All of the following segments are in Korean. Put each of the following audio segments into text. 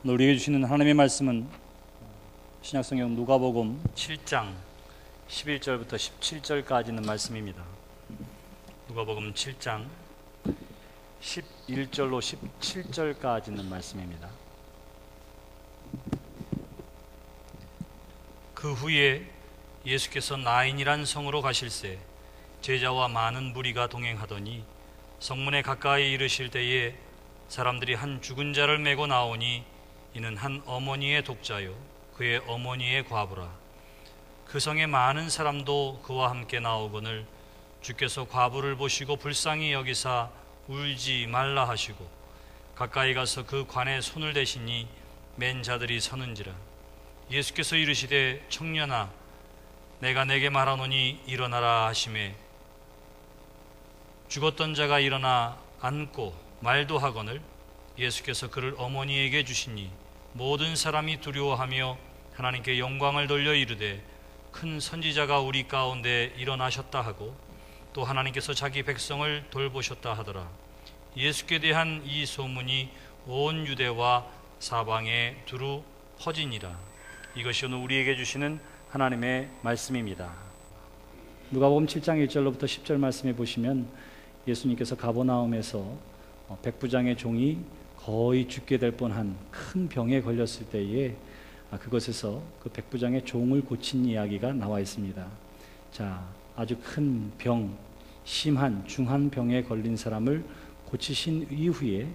오늘 우리에게 주시는 하나님의 말씀은 신약성경 누가복음 7장 11절부터 17절까지 있는 말씀입니다. 누가복음 7장 11절로 17절까지 있는 말씀입니다. 그 후에 예수께서 나인이란 성으로 가실새 제자와 많은 무리가 동행하더니 성문에 가까이 이르실 때에 사람들이 한 죽은 자를 메고 나오니 이는 한 어머니의 독자요 그의 어머니의 과부라. 그 성에 많은 사람도 그와 함께 나오거늘 주께서 과부를 보시고 불쌍히 여기사 울지 말라 하시고 가까이 가서 그 관에 손을 대시니 맨 자들이 서는지라. 예수께서 이르시되 청년아 내가 내게 말하노니 일어나라 하시매 죽었던 자가 일어나 앉고 말도 하거늘 예수께서 그를 어머니에게 주시니 모든 사람이 두려워하며 하나님께 영광을 돌려 이르되 큰 선지자가 우리 가운데 일어나셨다 하고 또 하나님께서 자기 백성을 돌보셨다 하더라. 예수께 대한 이 소문이 온 유대와 사방에 두루 퍼지니라. 이것이 오늘 우리에게 주시는 하나님의 말씀입니다. 누가복음 7장 1절로부터 10절 말씀에 보시면 예수님께서 가버나움에서 백부장의 종이 거의 죽게 될 뻔한 큰 병에 걸렸을 때에 그것에서 그 백부장의 종을 고친 이야기가 나와 있습니다. 자, 아주 큰 병, 심한 중한 병에 걸린 사람을 고치신 이후에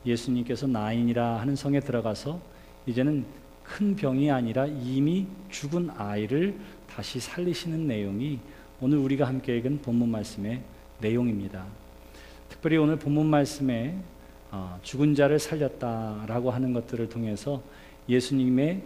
예수님께서 나인이라 하는 성에 들어가서 이제는 큰 병이 아니라 이미 죽은 아이를 다시 살리시는 내용이 오늘 우리가 함께 읽은 본문 말씀의 내용입니다. 특별히 오늘 본문 말씀에 죽은 자를 살렸다라고 하는 것들을 통해서 예수님의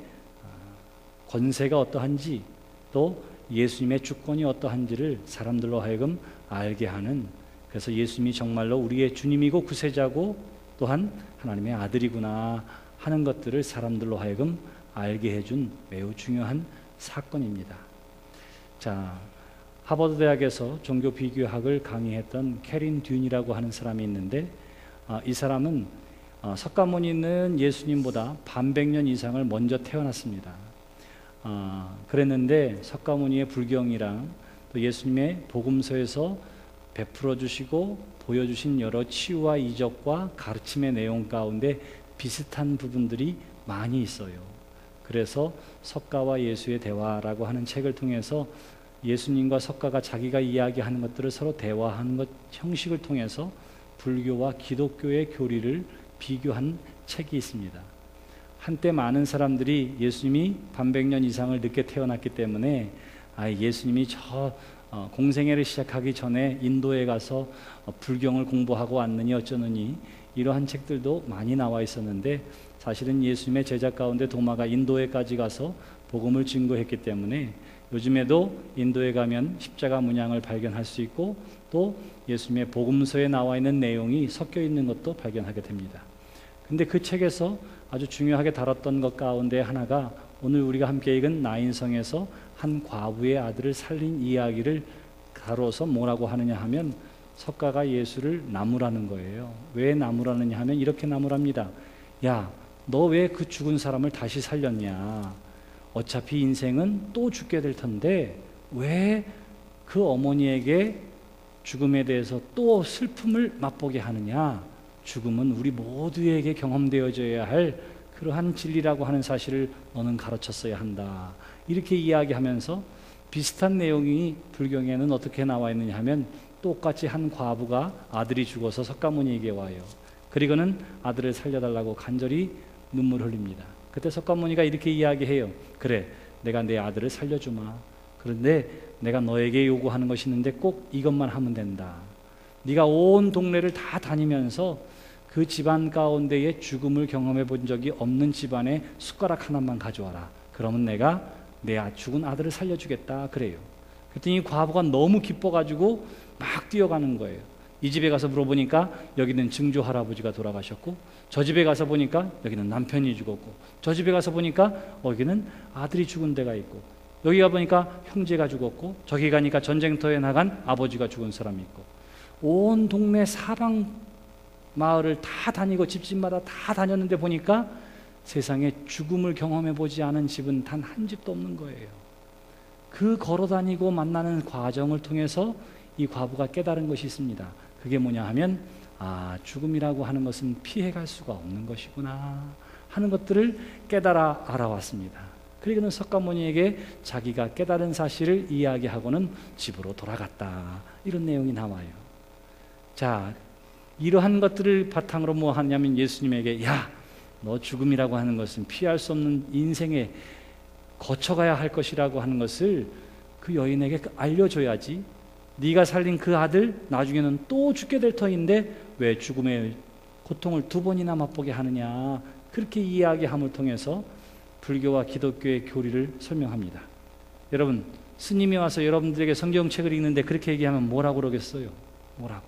권세가 어떠한지 또 예수님의 주권이 어떠한지를 사람들로 하여금 알게 하는, 그래서 예수님이 정말로 우리의 주님이고 구세자고 또한 하나님의 아들이구나 하는 것들을 사람들로 하여금 알게 해준 매우 중요한 사건입니다. 자, 하버드 대학에서 종교 비교학을 강의했던 캐린 듄이라고 하는 사람이 있는데 이 사람은 석가모니는 예수님보다 반백년 이상을 먼저 태어났습니다. 그랬는데 석가모니의 불경이랑 또 예수님의 복음서에서 베풀어 주시고 보여주신 여러 치유와 이적과 가르침의 내용 가운데 비슷한 부분들이 많이 있어요. 그래서 석가와 예수의 대화라고 하는 책을 통해서 예수님과 석가가 자기가 이야기하는 것들을 서로 대화하는 것 형식을 통해서 불교와 기독교의 교리를 비교한 책이 있습니다. 한때 많은 사람들이 예수님이 반백년 이상을 늦게 태어났기 때문에 예수님이 저 공생애를 시작하기 전에 인도에 가서 불경을 공부하고 왔느니 어쩌느니 이러한 책들도 많이 나와 있었는데 사실은 예수님의 제자 가운데 도마가 인도에까지 가서 복음을 증거했기 때문에 요즘에도 인도에 가면 십자가 문양을 발견할 수 있고 또 예수님의 복음서에 나와 있는 내용이 섞여 있는 것도 발견하게 됩니다. 근데 그 책에서 아주 중요하게 다뤘던 것 가운데 하나가 오늘 우리가 함께 읽은 나인성에서 한 과부의 아들을 살린 이야기를 다뤄서 뭐라고 하느냐 하면 석가가 예수를 나무라는 거예요. 왜 나무라느냐 하면 이렇게 나무랍니다. 야, 너 왜 그 죽은 사람을 다시 살렸냐? 어차피 인생은 또 죽게 될 텐데 왜 그 어머니에게 죽음에 대해서 또 슬픔을 맛보게 하느냐? 죽음은 우리 모두에게 경험되어져야 할 그러한 진리라고 하는 사실을 너는 가르쳤어야 한다. 이렇게 이야기하면서 비슷한 내용이 불경에는 어떻게 나와 있느냐 하면 똑같이 한 과부가 아들이 죽어서 석가모니에게 와요. 그리고는 아들을 살려달라고 간절히 눈물 흘립니다. 그때 석가모니가 이렇게 이야기해요. 그래, 내가 내 아들을 살려주마. 그런데 내가 너에게 요구하는 것이 있는데 꼭 이것만 하면 된다. 네가 온 동네를 다 다니면서 그 집안 가운데에 죽음을 경험해 본 적이 없는 집안에 숟가락 하나만 가져와라. 그러면 내가 내 죽은 아들을 살려주겠다. 그래요. 그랬더니 이 과부가 너무 기뻐가지고 막 뛰어가는 거예요. 이 집에 가서 물어보니까 여기는 증조 할아버지가 돌아가셨고, 저 집에 가서 보니까 여기는 남편이 죽었고, 저 집에 가서 보니까 여기는 아들이 죽은 데가 있고, 여기 가보니까 형제가 죽었고, 저기 가니까 전쟁터에 나간 아버지가 죽은 사람이 있고, 온 동네 사방 마을을 다 다니고 집집마다 다 다녔는데 보니까 세상에 죽음을 경험해 보지 않은 집은 단 한 집도 없는 거예요. 그 걸어다니고 만나는 과정을 통해서 이 과부가 깨달은 것이 있습니다. 그게 뭐냐 하면 죽음이라고 하는 것은 피해갈 수가 없는 것이구나 하는 것들을 깨달아 알아왔습니다. 그리고는 석가모니에게 자기가 깨달은 사실을 이야기하고는 집으로 돌아갔다. 이런 내용이 나와요. 자, 이러한 것들을 바탕으로 뭐 하냐면 예수님에게 너 죽음이라고 하는 것은 피할 수 없는 인생에 거쳐가야 할 것이라고 하는 것을 그 여인에게 알려줘야지. 네가 살린 그 아들 나중에는 또 죽게 될 터인데 왜 죽음의 고통을 2번이나 맛보게 하느냐. 그렇게 이야기함을 통해서 불교와 기독교의 교리를 설명합니다. 여러분, 스님이 와서 여러분들에게 성경책을 읽는데 그렇게 얘기하면 뭐라고 그러겠어요? 뭐라고?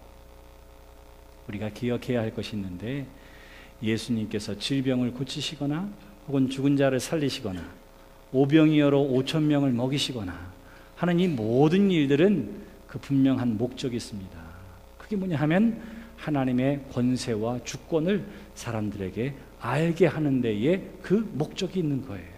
우리가 기억해야 할 것이 있는데 예수님께서 질병을 고치시거나 혹은 죽은 자를 살리시거나 오병이어로 5,000명을 먹이시거나 하는 이 모든 일들은 그 분명한 목적이 있습니다. 그게 뭐냐 하면 하나님의 권세와 주권을 사람들에게 알게 하는 데에 그 목적이 있는 거예요.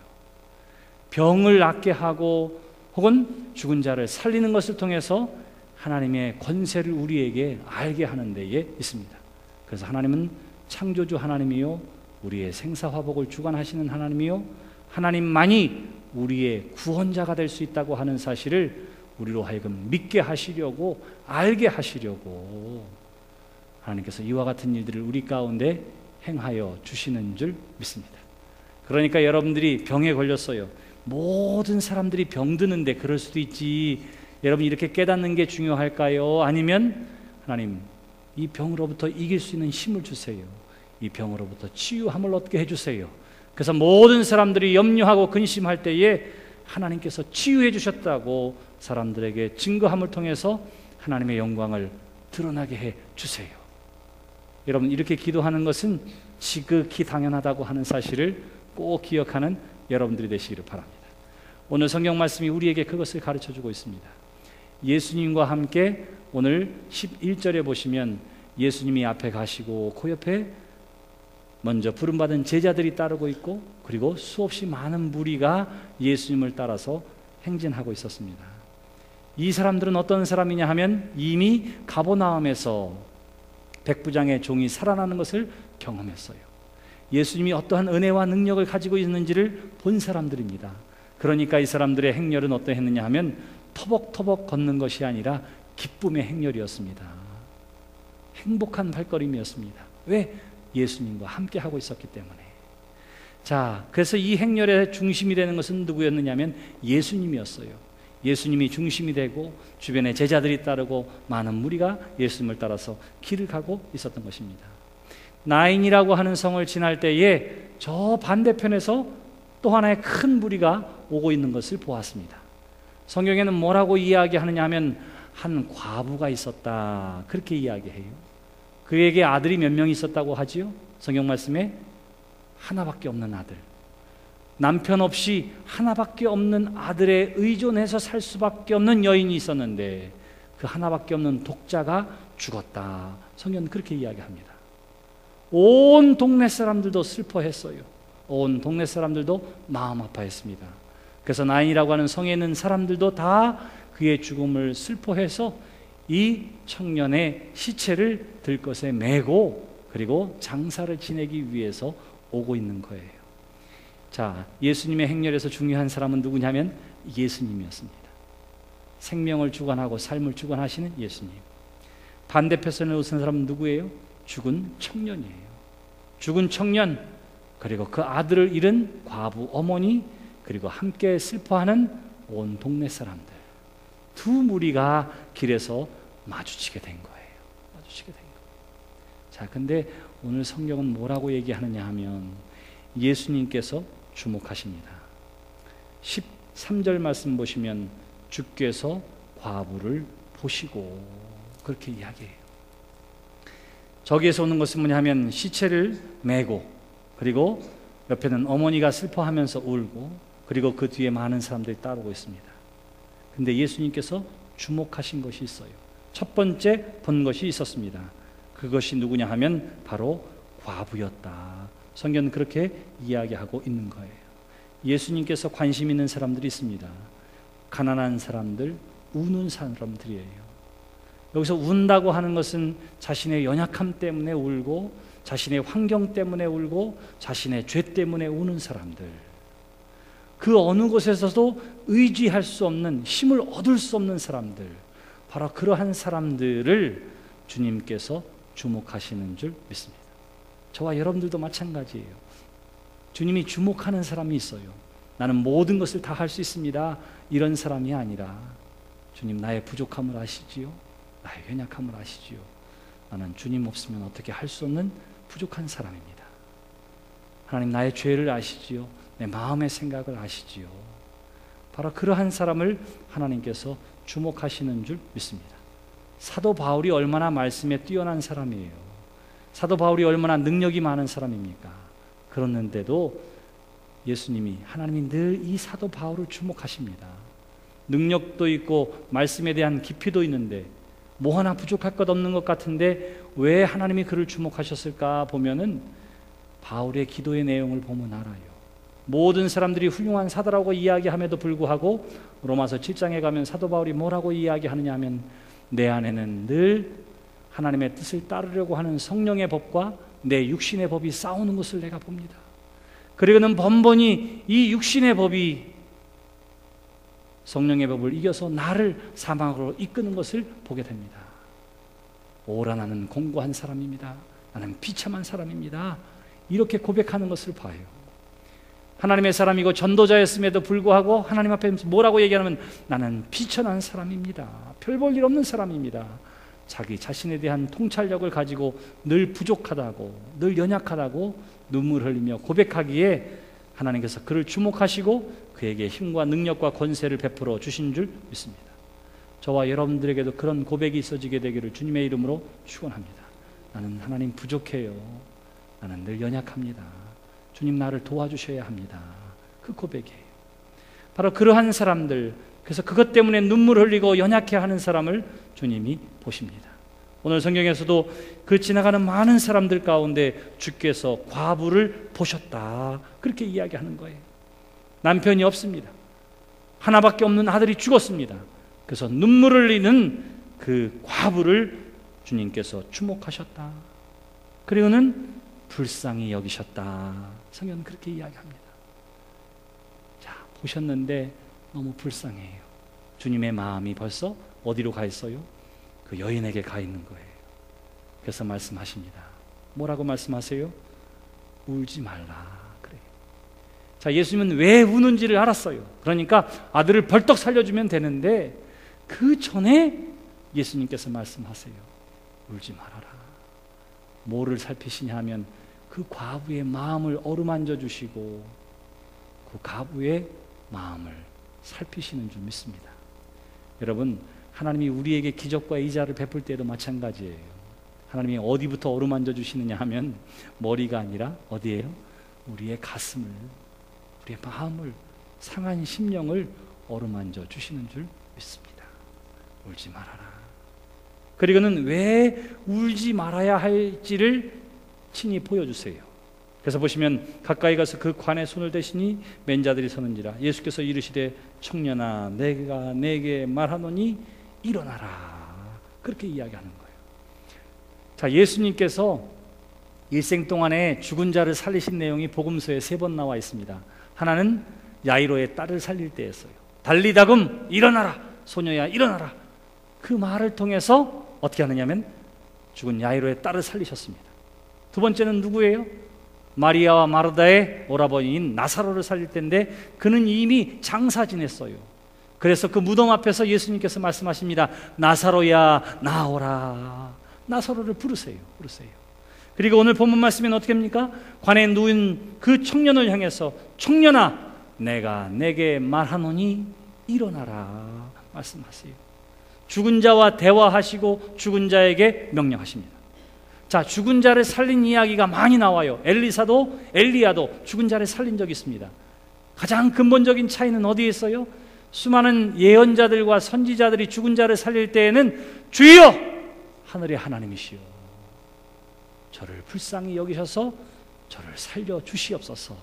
병을 낫게 하고 혹은 죽은 자를 살리는 것을 통해서 하나님의 권세를 우리에게 알게 하는 데에 있습니다. 그래서 하나님은 창조주 하나님이요 우리의 생사화복을 주관하시는 하나님이요 하나님만이 우리의 구원자가 될 수 있다고 하는 사실을 우리로 하여금 믿게 하시려고 알게 하시려고 하나님께서 이와 같은 일들을 우리 가운데 행하여 주시는 줄 믿습니다. 그러니까 여러분들이 병에 걸렸어요. 모든 사람들이 병드는데 그럴 수도 있지. 여러분 이렇게 깨닫는 게 중요할까요? 아니면 하나님 이 병으로부터 이길 수 있는 힘을 주세요. 이 병으로부터 치유함을 얻게 해주세요. 그래서 모든 사람들이 염려하고 근심할 때에 하나님께서 치유해 주셨다고 사람들에게 증거함을 통해서 하나님의 영광을 드러나게 해 주세요. 여러분 이렇게 기도하는 것은 지극히 당연하다고 하는 사실을 꼭 기억하는 여러분들이 되시기를 바랍니다. 오늘 성경 말씀이 우리에게 그것을 가르쳐주고 있습니다. 예수님과 함께 오늘 11절에 보시면 예수님이 앞에 가시고 그 옆에 먼저 부름받은 제자들이 따르고 있고 그리고 수없이 많은 무리가 예수님을 따라서 행진하고 있었습니다. 이 사람들은 어떤 사람이냐 하면 이미 가버나움에서 백부장의 종이 살아나는 것을 경험했어요. 예수님이 어떠한 은혜와 능력을 가지고 있는지를 본 사람들입니다. 그러니까 이 사람들의 행렬은 어떠했느냐 하면 터벅터벅 걷는 것이 아니라 기쁨의 행렬이었습니다. 행복한 발걸음이었습니다. 왜? 예수님과 함께 하고 있었기 때문에. 자, 그래서 이 행렬의 중심이 되는 것은 누구였느냐 하면 예수님이었어요. 예수님이 중심이 되고 주변에 제자들이 따르고 많은 무리가 예수님을 따라서 길을 가고 있었던 것입니다. 나인이라고 하는 성을 지날 때에 저 반대편에서 또 하나의 큰 무리가 오고 있는 것을 보았습니다. 성경에는 뭐라고 이야기하느냐 하면 한 과부가 있었다 그렇게 이야기해요. 그에게 아들이 몇 명 있었다고 하지요? 성경 말씀에 하나밖에 없는 아들, 남편 없이 하나밖에 없는 아들에 의존해서 살 수밖에 없는 여인이 있었는데 그 하나밖에 없는 독자가 죽었다. 성경은 그렇게 이야기합니다. 온 동네 사람들도 슬퍼했어요. 온 동네 사람들도 마음 아파했습니다. 그래서 나인이라고 하는 성에 있는 사람들도 다 그의 죽음을 슬퍼해서 이 청년의 시체를 들것에 메고 그리고 장사를 지내기 위해서 오고 있는 거예요. 자, 예수님의 행렬에서 중요한 사람은 누구냐면 예수님이었습니다. 생명을 주관하고 삶을 주관하시는 예수님. 반대편에 오신 사람은 누구예요? 죽은 청년이에요. 죽은 청년, 그리고 그 아들을 잃은 과부 어머니, 그리고 함께 슬퍼하는 온 동네 사람들. 두 무리가 길에서 마주치게 된 거예요. 마주치게 된 거예요. 자, 근데 오늘 성경은 뭐라고 얘기하느냐 하면 예수님께서 주목하십니다. 13절 말씀 보시면 주께서 과부를 보시고 그렇게 이야기해요. 저기에서 오는 것은 뭐냐 하면 시체를 메고 그리고 옆에는 어머니가 슬퍼하면서 울고 그리고 그 뒤에 많은 사람들이 따르고 있습니다. 근데 예수님께서 주목하신 것이 있어요. 첫 번째 본 것이 있었습니다. 그것이 누구냐 하면 바로 과부였다. 성경은 그렇게 이야기하고 있는 거예요. 예수님께서 관심 있는 사람들이 있습니다. 가난한 사람들, 우는 사람들이에요. 여기서 운다고 하는 것은 자신의 연약함 때문에 울고, 자신의 환경 때문에 울고, 자신의 죄 때문에 우는 사람들, 그 어느 곳에서도 의지할 수 없는, 힘을 얻을 수 없는 사람들, 바로 그러한 사람들을 주님께서 주목하시는 줄 믿습니다. 저와 여러분들도 마찬가지예요. 주님이 주목하는 사람이 있어요. 나는 모든 것을 다 할 수 있습니다, 이런 사람이 아니라 주님, 나의 부족함을 아시지요? 나의 연약함을 아시지요? 나는 주님 없으면 어떻게 할 수 없는 부족한 사람입니다. 하나님, 나의 죄를 아시지요? 내 마음의 생각을 아시지요? 바로 그러한 사람을 하나님께서 주목하시는 줄 믿습니다. 사도 바울이 얼마나 말씀에 뛰어난 사람이에요. 사도 바울이 얼마나 능력이 많은 사람입니까? 그랬는데도 예수님이, 하나님이 늘 이 사도 바울을 주목하십니다. 능력도 있고 말씀에 대한 깊이도 있는데 뭐 하나 부족할 것 없는 것 같은데 왜 하나님이 그를 주목하셨을까 보면은 바울의 기도의 내용을 보면 알아요. 모든 사람들이 훌륭한 사도라고 이야기함에도 불구하고 로마서 7장에 가면 사도 바울이 뭐라고 이야기하느냐 하면, 내 안에는 늘 하나님의 뜻을 따르려고 하는 성령의 법과 내 육신의 법이 싸우는 것을 내가 봅니다. 그리고는 번번이 이 육신의 법이 성령의 법을 이겨서 나를 사망으로 이끄는 것을 보게 됩니다. 오라, 나는 공고한 사람입니다. 나는 비참한 사람입니다. 이렇게 고백하는 것을 봐요. 하나님의 사람이고 전도자였음에도 불구하고 하나님 앞에 뭐라고 얘기하냐면, 나는 비천한 사람입니다. 별 볼 일 없는 사람입니다. 자기 자신에 대한 통찰력을 가지고 늘 부족하다고, 늘 연약하다고 눈물 흘리며 고백하기에 하나님께서 그를 주목하시고 그에게 힘과 능력과 권세를 베풀어 주신 줄 믿습니다. 저와 여러분들에게도 그런 고백이 있어지게 되기를 주님의 이름으로 축원합니다. 나는 하나님 부족해요. 나는 늘 연약합니다. 주님, 나를 도와주셔야 합니다. 그 고백이에요. 바로 그러한 사람들, 그래서 그것 때문에 눈물 흘리고 연약해하는 사람을 주님이 보십니다. 오늘 성경에서도 그 지나가는 많은 사람들 가운데 주께서 과부를 보셨다, 그렇게 이야기하는 거예요. 남편이 없습니다. 하나밖에 없는 아들이 죽었습니다. 그래서 눈물 흘리는 그 과부를 주님께서 주목하셨다. 그리고는 불쌍히 여기셨다. 성경은 그렇게 이야기합니다. 자, 보셨는데 너무 불쌍해요. 주님의 마음이 벌써 어디로 가 있어요? 그 여인에게 가 있는 거예요. 그래서 말씀하십니다. 뭐라고 말씀하세요? 울지 말라 그래요. 자, 예수님은 왜 우는지를 알았어요. 그러니까 아들을 벌떡 살려주면 되는데 그 전에 예수님께서 말씀하세요. 울지 말아라. 뭐를 살피시냐 하면 그 과부의 마음을 어루만져 주시고 그 과부의 마음을 살피시는 줄 믿습니다. 여러분, 하나님이 우리에게 기적과 이자를 베풀 때도 마찬가지예요. 하나님이 어디부터 어루만져 주시느냐 하면 머리가 아니라 어디예요? 우리의 가슴을, 우리의 마음을, 상한 심령을 어루만져 주시는 줄 믿습니다. 울지 말아라. 그리고는 왜 울지 말아야 할지를 친히 보여주세요. 그래서 보시면 가까이 가서 그 관에 손을 대시니 맨 자들이 서는지라. 예수께서 이르시되 청년아, 내가 내게 말하노니 일어나라. 그렇게 이야기하는 거예요. 자, 예수님께서 일생 동안에 죽은 자를 살리신 내용이 복음서에 3번 나와 있습니다. 하나는 야이로의 딸을 살릴 때였어요. 달리다금 일어나라, 소녀야 일어나라. 그 말을 통해서 어떻게 하느냐면 죽은 야이로의 딸을 살리셨습니다. 두 번째는 누구예요? 마리아와 마르다의 오라버니인 나사로를 살릴 때인데 그는 이미 장사 지냈어요. 그래서 그 무덤 앞에서 예수님께서 말씀하십니다. 나사로야 나오라. 나사로를 부르세요. 그리고 오늘 본문 말씀은 어떻게 합니까? 관에 누운 그 청년을 향해서 청년아, 내가 내게 말하노니 일어나라 말씀하세요. 죽은 자와 대화하시고 죽은 자에게 명령하십니다. 자, 죽은 자를 살린 이야기가 많이 나와요. 엘리사도 엘리야도 죽은 자를 살린 적이 있습니다. 가장 근본적인 차이는 어디에 있어요? 수많은 예언자들과 선지자들이 죽은 자를 살릴 때에는 주여 하늘의 하나님이시여 저를 불쌍히 여기셔서 저를 살려 주시옵소서.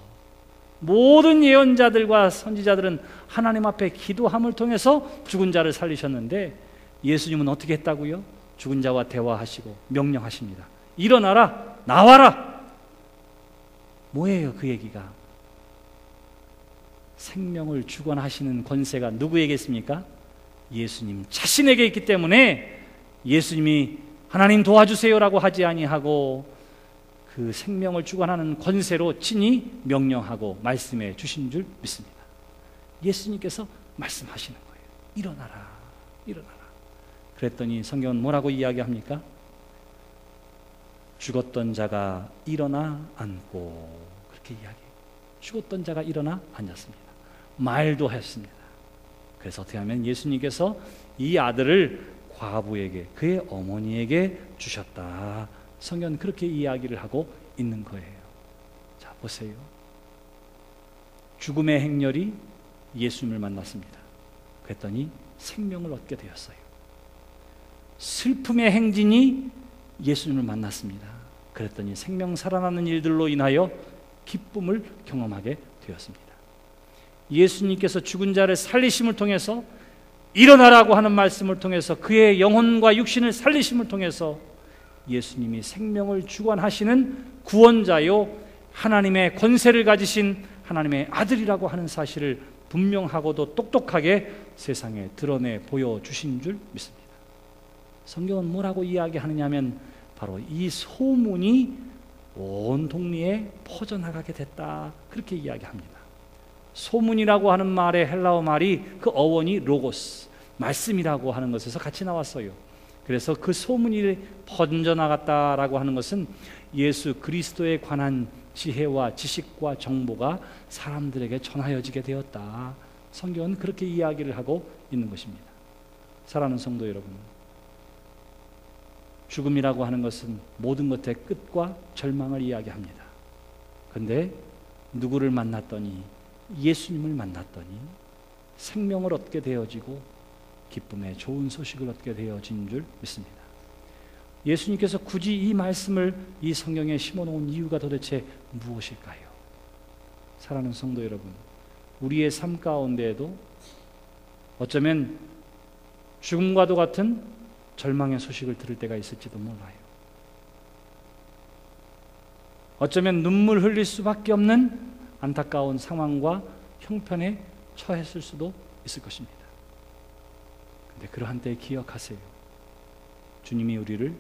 모든 예언자들과 선지자들은 하나님 앞에 기도함을 통해서 죽은 자를 살리셨는데 예수님은 어떻게 했다고요? 죽은 자와 대화하시고 명령하십니다. 일어나라, 나와라. 뭐예요 그 얘기가? 생명을 주관하시는 권세가 누구에게 있습니까? 예수님 자신에게 있기 때문에 예수님이 하나님 도와주세요라고 하지 아니하고 그 생명을 주관하는 권세로 친히 명령하고 말씀해 주신 줄 믿습니다. 예수님께서 말씀하시는 거예요. 일어나라, 일어나라. 그랬더니 성경은 뭐라고 이야기합니까? 죽었던 자가 일어나 앉고, 그렇게 이야기해요. 죽었던 자가 일어나 앉았습니다. 말도 하였습니다. 그래서 어떻게 하면 예수님께서 이 아들을 과부에게, 그의 어머니에게 주셨다. 성경은 그렇게 이야기를 하고 있는 거예요. 자, 보세요. 죽음의 행렬이 예수님을 만났습니다. 그랬더니 생명을 얻게 되었어요. 슬픔의 행진이 예수님을 만났습니다. 그랬더니 생명 살아나는 일들로 인하여 기쁨을 경험하게 되었습니다. 예수님께서 죽은 자를 살리심을 통해서, 일어나라고 하는 말씀을 통해서, 그의 영혼과 육신을 살리심을 통해서 예수님이 생명을 주관하시는 구원자요 하나님의 권세를 가지신 하나님의 아들이라고 하는 사실을 분명하고도 똑똑하게 세상에 드러내 보여주신 줄 믿습니다. 성경은 뭐라고 이야기하느냐 하면 바로 이 소문이 온 동리에 퍼져나가게 됐다, 그렇게 이야기합니다. 소문이라고 하는 말의 헬라어 말이 그 어원이 로고스, 말씀이라고 하는 것에서 같이 나왔어요. 그래서 그 소문이 퍼져나갔다라고 하는 것은 예수 그리스도에 관한 지혜와 지식과 정보가 사람들에게 전하여지게 되었다. 성경은 그렇게 이야기를 하고 있는 것입니다. 사랑하는 성도 여러분, 죽음이라고 하는 것은 모든 것의 끝과 절망을 이야기합니다. 그런데 누구를 만났더니, 예수님을 만났더니 생명을 얻게 되어지고 기쁨의 좋은 소식을 얻게 되어진 줄 믿습니다. 예수님께서 굳이 이 말씀을 이 성경에 심어놓은 이유가 도대체 무엇일까요? 사랑하는 성도 여러분, 우리의 삶 가운데에도 어쩌면 죽음과도 같은 절망의 소식을 들을 때가 있을지도 몰라요. 어쩌면 눈물 흘릴 수밖에 없는 안타까운 상황과 형편에 처했을 수도 있을 것입니다. 그런데 그러한 때 기억하세요. 주님이 우리를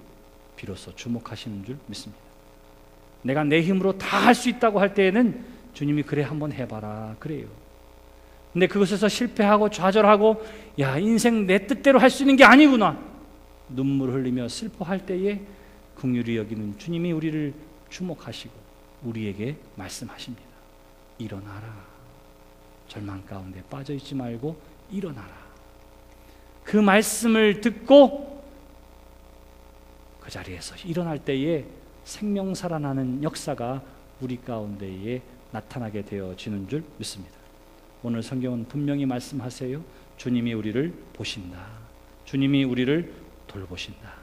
비로소 주목하시는 줄 믿습니다. 내가 내 힘으로 다 할 수 있다고 할 때에는 주님이 그래 한번 해봐라 그래요. 근데 그것에서 실패하고 좌절하고 야, 인생 내 뜻대로 할 수 있는 게 아니구나, 눈물 흘리며 슬퍼할 때에 긍휼히 여기는 주님이 우리를 주목하시고 우리에게 말씀하십니다. 일어나라. 절망 가운데 빠져있지 말고 일어나라. 그 말씀을 듣고 그 자리에서 일어날 때에 생명 살아나는 역사가 우리 가운데에 나타나게 되어지는 줄 믿습니다. 오늘 성경은 분명히 말씀하세요. 주님이 우리를 보신다. 주님이 우리를 돌보신다.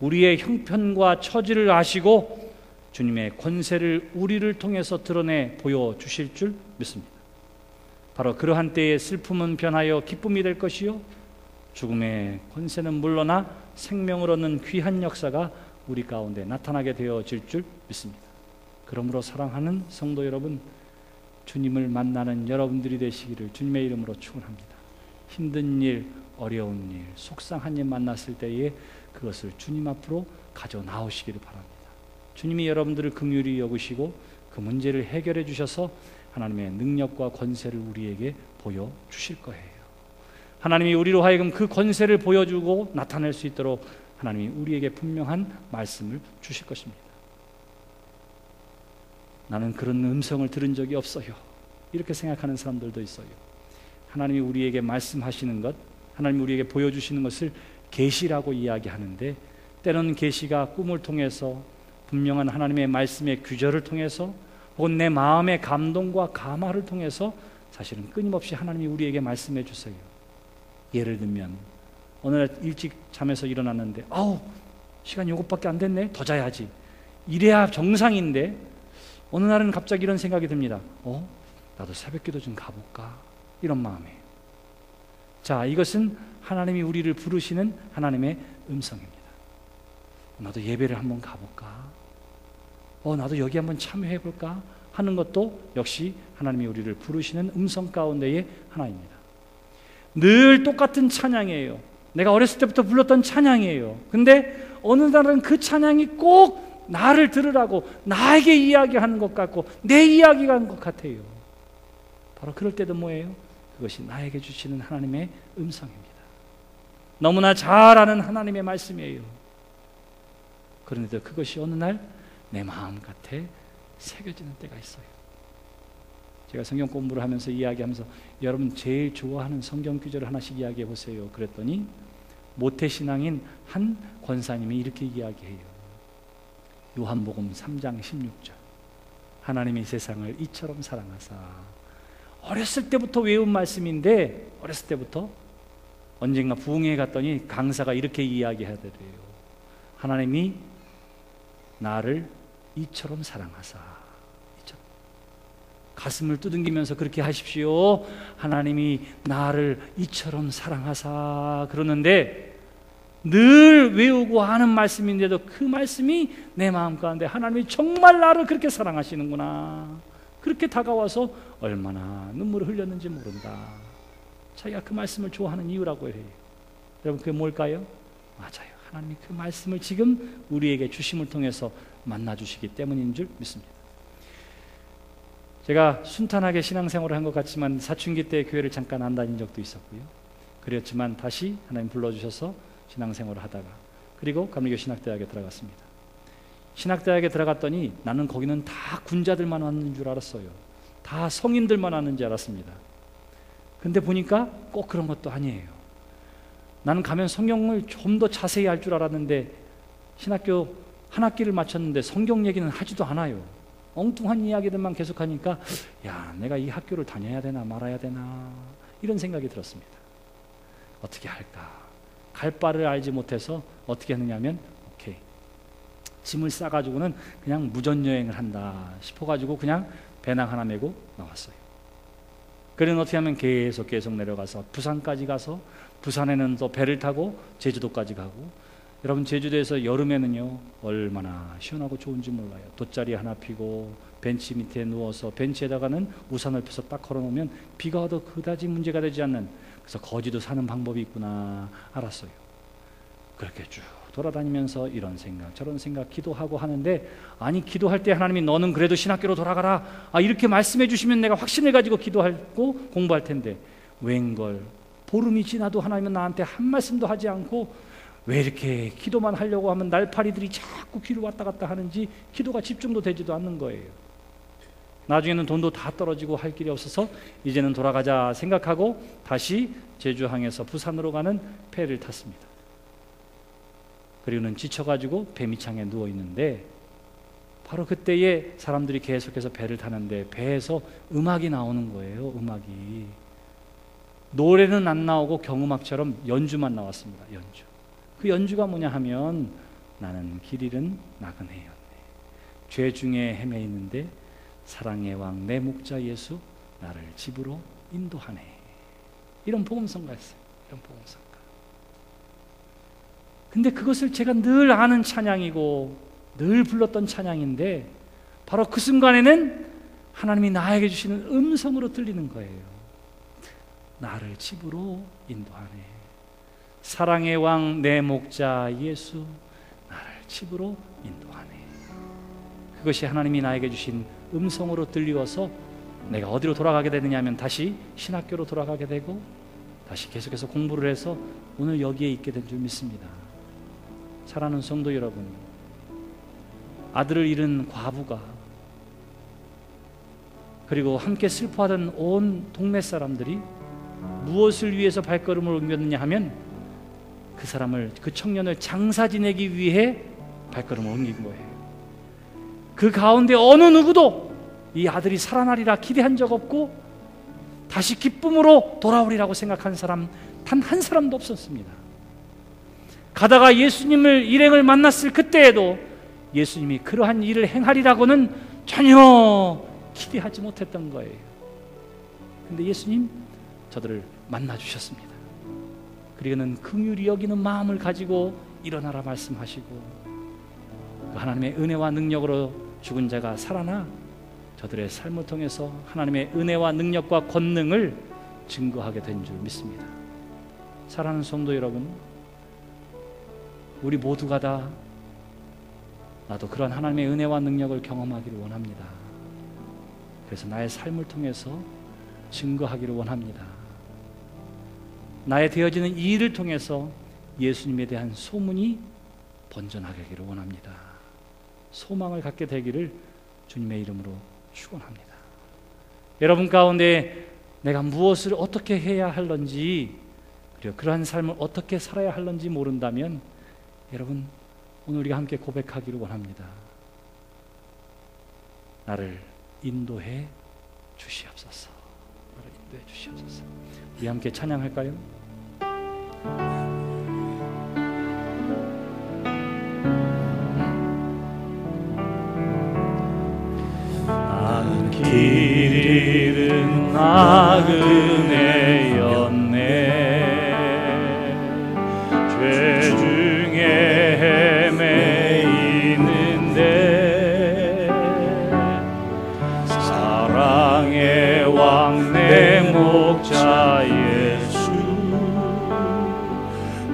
우리의 형편과 처지를 아시고 주님의 권세를 우리를 통해서 드러내 보여주실 줄 믿습니다. 바로 그러한 때에 슬픔은 변하여 기쁨이 될 것이요 죽음의 권세는 물러나 생명을 얻는 귀한 역사가 우리 가운데 나타나게 되어질 줄 믿습니다. 그러므로 사랑하는 성도 여러분, 주님을 만나는 여러분들이 되시기를 주님의 이름으로 축원합니다. 힘든 일, 어려운 일, 속상한 일 만났을 때에 그것을 주님 앞으로 가져 나오시기를 바랍니다. 주님이 여러분들을 긍휼히 여기시고 그 문제를 해결해 주셔서 하나님의 능력과 권세를 우리에게 보여주실 거예요. 하나님이 우리로 하여금 그 권세를 보여주고 나타낼 수 있도록 하나님이 우리에게 분명한 말씀을 주실 것입니다. 나는 그런 음성을 들은 적이 없어요, 이렇게 생각하는 사람들도 있어요. 하나님이 우리에게 말씀하시는 것, 하나님이 우리에게 보여주시는 것을 계시라고 이야기하는데, 때로는 계시가 꿈을 통해서, 분명한 하나님의 말씀의 규절을 통해서, 혹은 내 마음의 감동과 감화를 통해서 사실은 끊임없이 하나님이 우리에게 말씀해 주세요. 예를 들면 어느 날 일찍 잠에서 일어났는데 아우, 시간이 이것밖에 안 됐네, 더 자야지, 이래야 정상인데 어느 날은 갑자기 이런 생각이 듭니다. 나도 새벽기도 좀 가볼까? 이런 마음이에요. 자, 이것은 하나님이 우리를 부르시는 하나님의 음성입니다. 나도 예배를 한번 가볼까? 나도 여기 한번 참여해볼까? 하는 것도 역시 하나님이 우리를 부르시는 음성 가운데의 하나입니다. 늘 똑같은 찬양이에요. 내가 어렸을 때부터 불렀던 찬양이에요. 근데 어느 날은 그 찬양이 꼭 나를 들으라고 나에게 이야기하는 것 같고 내 이야기가 하는 것 같아요. 바로 그럴 때도 뭐예요? 그것이 나에게 주시는 하나님의 음성입니다. 너무나 잘 아는 하나님의 말씀이에요. 그런데도 그것이 어느 날 내 마음같이 새겨지는 때가 있어요. 제가 성경 공부를 하면서 이야기하면서 여러분 제일 좋아하는 성경 구절을 하나씩 이야기해 보세요. 그랬더니 모태신앙인 한 권사님이 이렇게 이야기해요. 요한복음 3장 16절. 하나님이 세상을 이처럼 사랑하사. 어렸을 때부터 외운 말씀인데 어렸을 때부터 언젠가 부흥회에 갔더니 강사가 이렇게 이야기하더래요. 하나님이 나를 이처럼 사랑하사. 이처럼. 가슴을 두둥기면서 그렇게 하십시오. 하나님이 나를 이처럼 사랑하사. 그러는데 늘 외우고 하는 말씀인데도 그 말씀이 내 마음 가운데 하나님이 정말 나를 그렇게 사랑하시는구나. 그렇게 다가와서 얼마나 눈물을 흘렸는지 모른다. 자기가 그 말씀을 좋아하는 이유라고 해요. 여러분 그게 뭘까요? 맞아요. 하나님이 그 말씀을 지금 우리에게 주심을 통해서 만나주시기 때문인 줄 믿습니다. 제가 순탄하게 신앙생활을 한 것 같지만 사춘기 때 교회를 잠깐 안 다닌 적도 있었고요. 그랬지만 다시 하나님 불러주셔서 신앙생활을 하다가 그리고 감리교 신학대학에 들어갔습니다. 신학대학에 들어갔더니 나는 거기는 다 군자들만 왔는 줄 알았어요. 다 성인들만 왔는 줄 알았습니다. 근데 보니까 꼭 그런 것도 아니에요. 나는 가면 성경을 좀 더 자세히 알 줄 알았는데 신학교 한 학기를 마쳤는데 성경 얘기는 하지도 않아요. 엉뚱한 이야기들만 계속하니까 야, 내가 이 학교를 다녀야 되나 말아야 되나 이런 생각이 들었습니다. 어떻게 할까? 갈 바를 알지 못해서 어떻게 했느냐면 오케이, 짐을 싸가지고는 그냥 무전여행을 한다 싶어가지고 그냥 배낭 하나 메고 나왔어요. 그래는 어떻게 하면 계속 내려가서 부산까지 가서 부산에는 또 배를 타고 제주도까지 가고, 여러분 제주도에서 여름에는요 얼마나 시원하고 좋은지 몰라요. 돗자리 하나 피고 벤치 밑에 누워서 벤치에다가는 우산을 펴서 딱 걸어놓으면 비가 와도 그다지 문제가 되지 않는, 그래서 거지도 사는 방법이 있구나 알았어요. 그렇게 쭉 돌아다니면서 이런 생각 저런 생각 기도하고 하는데, 아니 기도할 때 하나님이 너는 그래도 신학교로 돌아가라 이렇게 말씀해 주시면 내가 확신을 가지고 기도하고 공부할 텐데 웬걸 보름이 지나도 하나님은 나한테 한 말씀도 하지 않고 왜 이렇게 기도만 하려고 하면 날파리들이 자꾸 귀를 왔다 갔다 하는지 기도가 집중도 되지도 않는 거예요. 나중에는 돈도 다 떨어지고 할 길이 없어서 이제는 돌아가자 생각하고 다시 제주항에서 부산으로 가는 배를 탔습니다. 그리고는 지쳐가지고 배 밑창에 누워 있는데 바로 그때에 사람들이 계속해서 배를 타는데 배에서 음악이 나오는 거예요. 음악이 노래는 안 나오고 경음악처럼 연주만 나왔습니다. 연주. 그 연주가 뭐냐 하면 나는 길 잃은 나그네였네. 죄 중에 헤매 있는데 사랑의 왕 내 목자 예수 나를 집으로 인도하네. 이런 복음성가였어요. 이런 복음성가. 근데 그것을 제가 늘 아는 찬양이고 늘 불렀던 찬양인데 바로 그 순간에는 하나님이 나에게 주시는 음성으로 들리는 거예요. 나를 집으로 인도하네. 사랑의 왕 내 목자 예수 나를 집으로 인도하네. 그것이 하나님이 나에게 주신 음성으로 들리어서 내가 어디로 돌아가게 되느냐 하면 다시 신학교로 돌아가게 되고 다시 계속해서 공부를 해서 오늘 여기에 있게 된 줄 믿습니다. 사랑하는 성도 여러분, 아들을 잃은 과부가 그리고 함께 슬퍼하던 온 동네 사람들이 무엇을 위해서 발걸음을 옮겼느냐 하면 그 사람을, 그 청년을 장사 지내기 위해 발걸음을 옮긴 거예요. 그 가운데 어느 누구도 이 아들이 살아나리라 기대한 적 없고 다시 기쁨으로 돌아오리라고 생각한 사람 단 한 사람도 없었습니다. 가다가 예수님을 일행을 만났을 그때에도 예수님이 그러한 일을 행하리라고는 전혀 기대하지 못했던 거예요. 근데 예수님 저들을 만나 주셨습니다. 그리고는 긍휼히 여기는 마음을 가지고 일어나라 말씀하시고 하나님의 은혜와 능력으로 죽은 자가 살아나 저들의 삶을 통해서 하나님의 은혜와 능력과 권능을 증거하게 된 줄 믿습니다. 사랑하는 성도 여러분, 우리 모두가 다 나도 그런 하나님의 은혜와 능력을 경험하기를 원합니다. 그래서 나의 삶을 통해서 증거하기를 원합니다. 나의 되어지는 이 일을 통해서 예수님에 대한 소문이 번져나가기를 원합니다. 소망을 갖게 되기를 주님의 이름으로 축원합니다. 여러분 가운데 내가 무엇을 어떻게 해야 할런지, 그리고 그러한 삶을 어떻게 살아야 할런지 모른다면 여러분 오늘 우리가 함께 고백하기를 원합니다. 나를 인도해 주시옵소서. 나를 인도해 주시옵소서. 우리 함께 찬양할까요? 나는 길 잃은 나그네였네. 죄 중에 헤매이는데 사랑의 왕 내 목자 예수,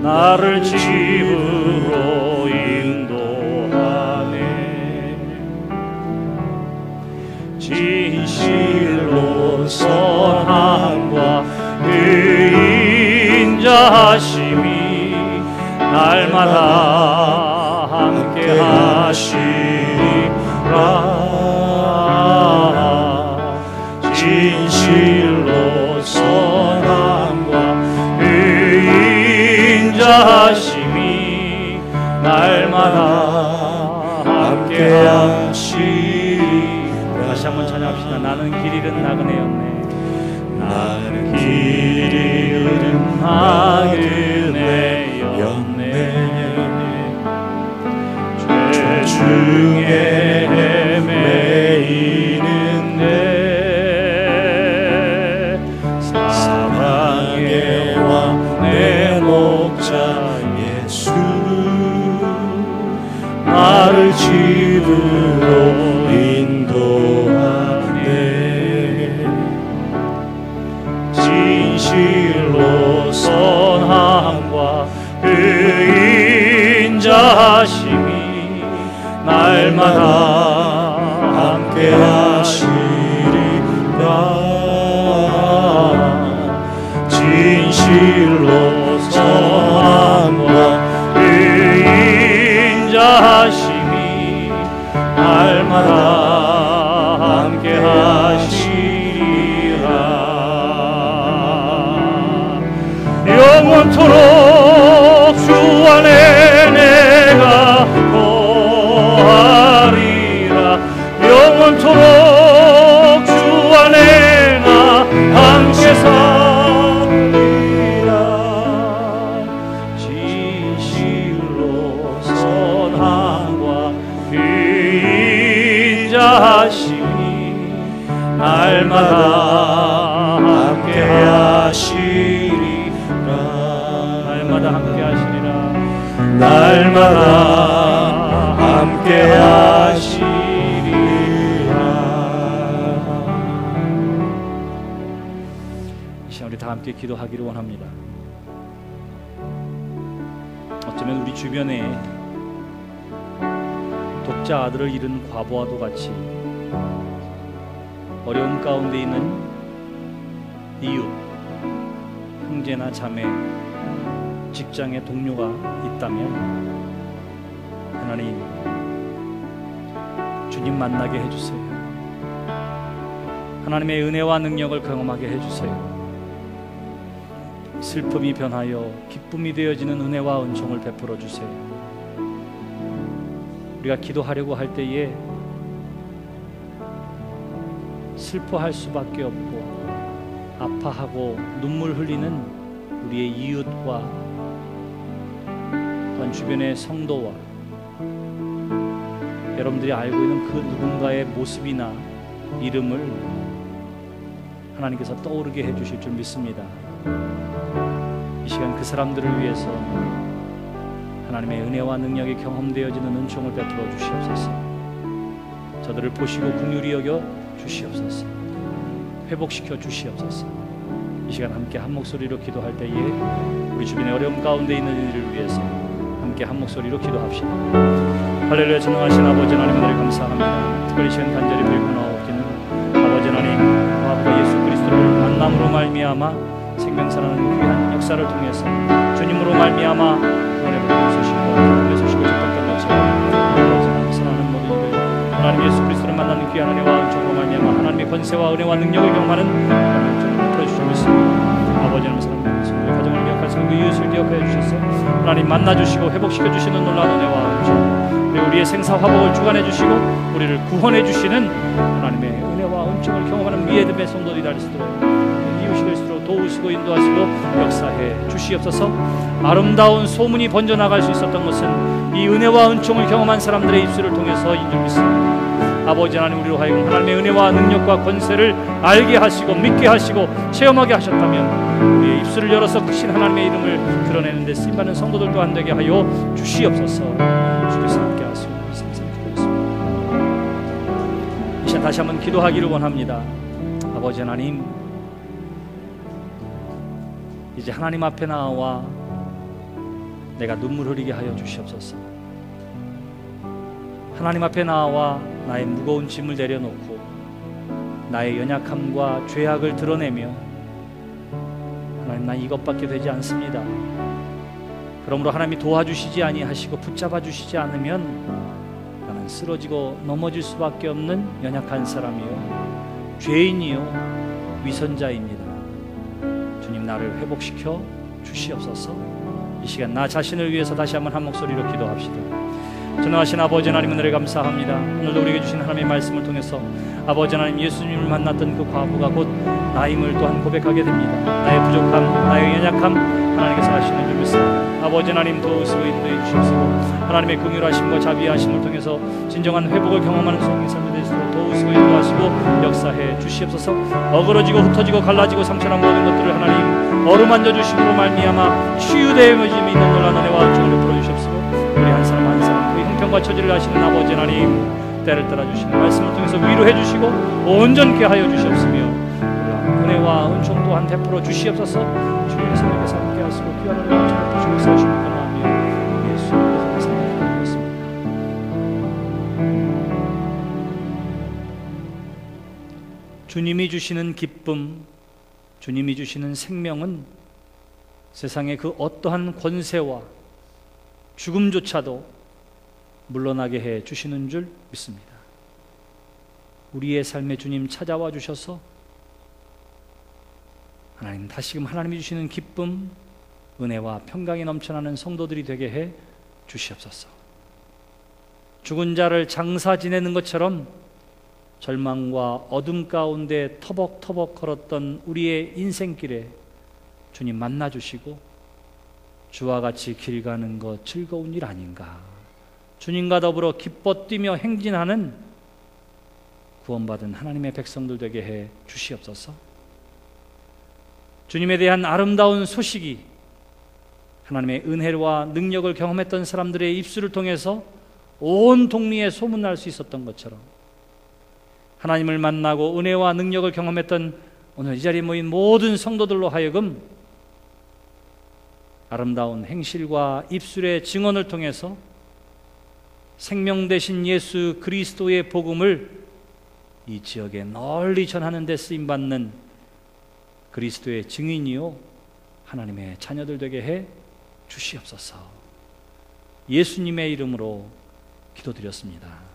나를 집으로 인도하네. 진실로 선함과 의인자심이 날마다 함께 하시리라. 진실로 선함과 의인자심이 날마다 함께 하시리. 다시 한번 찬양합시다. 나는 길 잃은 나그네였네. 나는 길 잃은 나그네였네. 죄 중에 헤매이는데 사랑의 왕 내 목자 예수, 나를 집으로 인도하네. 진실로 선함과 의인자심이 날마다 함께 하시리라. 진실로 선함과 의인자심이 날마다 함께 하시리라. 영원토록 주 안에 내가 거하리라. 영원토록 주 안에 나 함께 살리라. 진실로 선함과 의인자심이 날마다 함께 하시리라. 날마다 함께 하시리라. 날마다 함께 하시리라. 이 시간 우리 다 함께 기도하기를 원합니다. 어쩌면 우리 주변에 독자 아들을 잃은 과부와도 같이 어려움 가운데 있는 이웃, 형제나 자매, 직장의 동료가 있다면 하나님 주님 만나게 해주세요. 하나님의 은혜와 능력을 경험하게 해주세요. 슬픔이 변하여 기쁨이 되어지는 은혜와 은총을 베풀어 주세요. 우리가 기도하려고 할 때에 슬퍼할 수밖에 없고 아파하고 눈물 흘리는 우리의 이웃과 또한 주변의 성도와 여러분들이 알고 있는 그 누군가의 모습이나 이름을 하나님께서 떠오르게 해주실 줄 믿습니다. 이 시간 그 사람들을 위해서 하나님의 은혜와 능력이 경험되어지는 은총을 베풀어 주시옵소서. 저들을 보시고 긍휼히 여겨 주시옵소서. 회복시켜 주시옵소서. 이 시간 함께 한 목소리로 기도할 때에 우리 주변의 어려움 가운데 있는 이들을 위해서 함께 한 목소리로 기도합시다. 할렐루야. 전능하신 아버지 하나님, 은혜를 감사합니다. 특별히 시간 간절히 빌고나옵기는 아버지 하나님, 아버지 예수 그리스도를 만남으로 말미암아 생명사라는 귀한 역사를 통해서 주님으로 말미암아 구원의 복음을 소식과 복음의 소식을 전했던 것처럼 아버지 하나님, 사랑하는 모든 이들 하나님 예수 그리스도를 만나는 귀한 은혜와 은총으로 말미암아 하나님의 권세와 은혜와 능력을 경험하는 은총을 풀어주시고 있습니다. 아버지 하나님, 사랑하는 성도의 가정을 기억하시고 그 이웃을 기억하여 주셔서 하나님 만나주시고 회복시켜 주시는 놀라운 은혜와 은총, 그리고 우리의 생사 화복을 주관해 주시고 우리를 구원해 주시는 하나님의 은혜와 은총을 경험하는 믿음의 성도들이 될 수 있도록 이웃이 될 수 있도록 도우시고 인도하시고 역사해 주시옵소서. 아름다운 소문이 번져나갈 수 있었던 것은 이 은혜와 은총을 경험한 사람들의 입술을 통해서인 줄 믿습니다. 아버지 하나님, 우리로 하여금 하나님의 은혜와 능력과 권세를 알게 하시고 믿게 하시고 체험하게 하셨다면 우리의 입술을 열어서 크신 하나님의 이름을 드러내는 데 쓰임받는 성도들 또한 되게 하여 주시옵소서. 주께서 함께 하시고 생생 기도했습니다. 이 시간 다시 한번 기도하기를 원합니다. 아버지 하나님, 이제 하나님 앞에 나와 내가 눈물 흘리게 하여 주시옵소서. 하나님 앞에 나와 나의 무거운 짐을 내려놓고 나의 연약함과 죄악을 드러내며 하나님, 난 이것밖에 되지 않습니다. 그러므로 하나님이 도와주시지 아니하시고 붙잡아 주시지 않으면 나는 쓰러지고 넘어질 수밖에 없는 연약한 사람이요 죄인이요 위선자입니다. 주님, 나를 회복시켜 주시옵소서. 이 시간 나 자신을 위해서 다시 한번 한 목소리로 기도합시다. 전능하신 아버지 하나님, 은혜를 감사합니다. 오늘도 우리에게 주신 하나님의 말씀을 통해서 아버지 하나님, 예수님을 만났던 그 과부가 곧 나임을 또한 고백하게 됩니다. 나의 부족함, 나의 연약함 하나님께서 하시는 줄 믿습니다. 아버지 하나님, 도우시고 인도해 주시옵시고 하나님의 긍휼하심과 자비하심을 통해서 진정한 회복을 경험하는 성의 삶이 될 수 있도록 도우시고 인도하시고 역사해 주시옵소서. 어그러지고 흩어지고 갈라지고 상처난 모든 것들을 하나님 어루만져 주심으로 말미암아 치유되어짐이 있는 놀라운 은혜와 은총을 베풀어 주시옵시고 우리 한 사람 한 사람 그 형편과 처지를 아시는 아버지 하나님, 때를 따라 주시는 말씀을 통해서 위로해 주시고 온전케 하여 주시옵시며 은혜와 은총 또한 베풀어 주시옵소서. 주의 성령께서 함께 하시고 귀한 은혜와 은총을 베푸시고 역사하시는 권하며 예수님의 감사를 드리겠습니다. 주님이 주시는 기쁨, 주님이 주시는 생명은 세상의 그 어떠한 권세와 죽음조차도 물러나게 해 주시는 줄 믿습니다. 우리의 삶에 주님 찾아와 주셔서 하나님, 다시금 하나님이 주시는 기쁨, 은혜와 평강이 넘쳐나는 성도들이 되게 해 주시옵소서. 죽은 자를 장사 지내는 것처럼 절망과 어둠 가운데 터벅터벅 걸었던 우리의 인생길에 주님 만나 주시고 주와 같이 길 가는 것 즐거운 일 아닌가. 주님과 더불어 기뻐 뛰며 행진하는 구원받은 하나님의 백성들 되게 해 주시옵소서. 주님에 대한 아름다운 소식이 하나님의 은혜와 능력을 경험했던 사람들의 입술을 통해서 온 동리에 소문날 수 있었던 것처럼 하나님을 만나고 은혜와 능력을 경험했던 오늘 이 자리에 모인 모든 성도들로 하여금 아름다운 행실과 입술의 증언을 통해서 생명 되신 예수 그리스도의 복음을 이 지역에 널리 전하는 데 쓰임받는 그리스도의 증인이요 하나님의 자녀들 되게 해 주시옵소서. 예수님의 이름으로 기도드렸습니다.